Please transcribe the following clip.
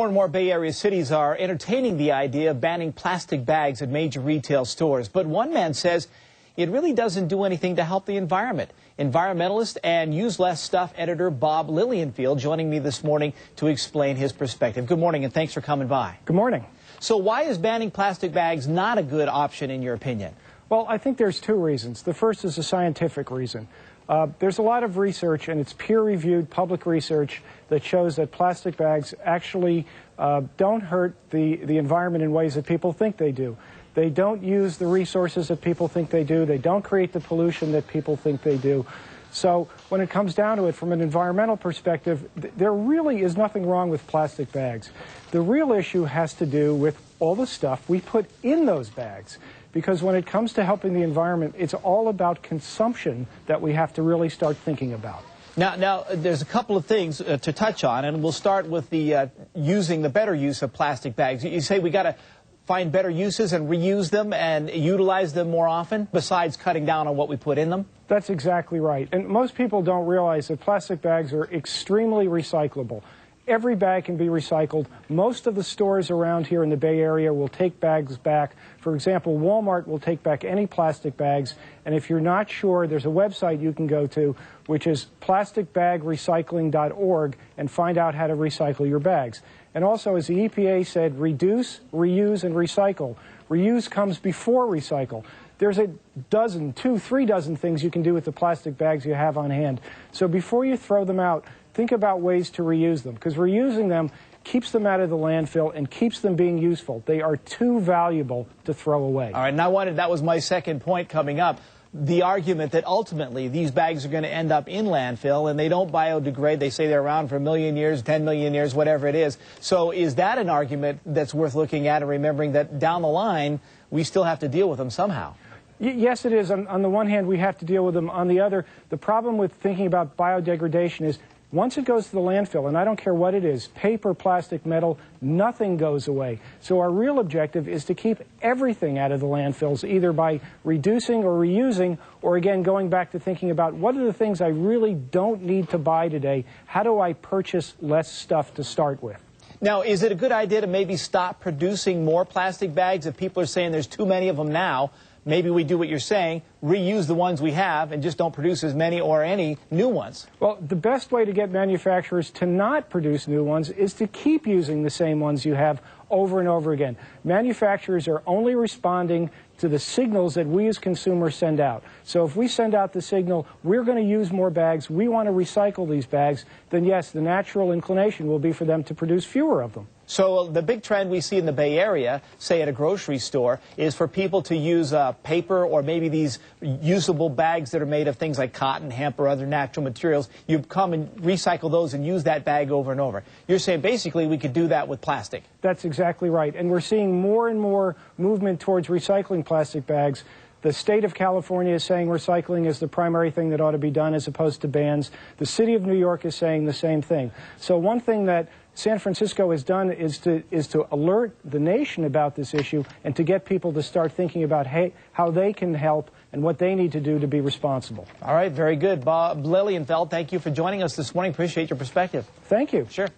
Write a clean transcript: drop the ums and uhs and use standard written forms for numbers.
More and more Bay Area cities are entertaining the idea of banning plastic bags at major retail stores. But one man says it really doesn't do anything to help the environment. Environmentalist and Use Less Stuff editor Bob Lilienfeld joining me this morning to explain his perspective. Good morning and thanks for coming by. Good morning. So why is banning plastic bags not a good option in your opinion? Well, I think there's two reasons. The first is a scientific reason. There's a lot of research, and it's peer-reviewed public research that shows that plastic bags actually don't hurt the environment in ways that people think they do. They don't use the resources that people think they do. They don't create the pollution that people think they do. So when it comes down to it, from an environmental perspective, there really is nothing wrong with plastic bags. The real issue has to do with all the stuff we put in those bags. Because when it comes to helping the environment, it's all about consumption that we have to really start thinking about. Now there's a couple of things to touch on, and we'll start with the using the better use of plastic bags. You say we got to find better uses and reuse them and utilize them more often, besides cutting down on what we put in them? That's exactly right. And most people don't realize that plastic bags are extremely recyclable. Every bag can be recycled. Most of the stores around here in the Bay Area will take bags back. For example, Walmart will take back any plastic bags. And if you're not sure, there's a website you can go to, which is plasticbagrecycling.org, and find out how to recycle your bags. And also, as the EPA said, reduce, reuse, and recycle. Reuse comes before recycle. There's a dozen, 2-3 dozen things you can do with the plastic bags you have on hand. So before you throw them out, think about ways to reuse them, because reusing them keeps them out of the landfill and keeps them being useful. They are too valuable to throw away. All right, and that was my second point coming up. The argument that ultimately these bags are going to end up in landfill and they don't biodegrade. They say they're around for 1 million years, 10 million years, whatever it is. So is that an argument that's worth looking at and remembering that down the line we still have to deal with them somehow? Yes, it is. On the one hand, we have to deal with them. On the other, the problem with thinking about biodegradation is once it goes to the landfill, and I don't care what it is, paper, plastic, metal, nothing goes away. So our real objective is to keep everything out of the landfills, either by reducing or reusing, or again, going back to thinking about what are the things I really don't need to buy today? How do I purchase less stuff to start with? Now, is it a good idea to maybe stop producing more plastic bags if people are saying there's too many of them now? Maybe we do what you're saying, reuse the ones we have and just don't produce as many or any new ones. Well, the best way to get manufacturers to not produce new ones is to keep using the same ones you have over and over again. Manufacturers are only responding to the signals that we as consumers send out. So if we send out the signal, we're going to use more bags, we want to recycle these bags, then yes, the natural inclination will be for them to produce fewer of them. So the big trend we see in the Bay Area, say at a grocery store, is for people to use paper or maybe these usable bags that are made of things like cotton, hemp, or other natural materials. You come and recycle those and use that bag over and over. You're saying basically we could do that with plastic. That's exactly right. And we're seeing more and more movement towards recycling plastic bags. The state of California is saying recycling is the primary thing that ought to be done as opposed to bans. The city of New York is saying the same thing. So one thing that San Francisco has done is to alert the nation about this issue and to get people to start thinking about how they can help and what they need to do to be responsible. All right, very good. Bob Lilienfeld, thank you for joining us this morning. Appreciate your perspective. Thank you. Sure.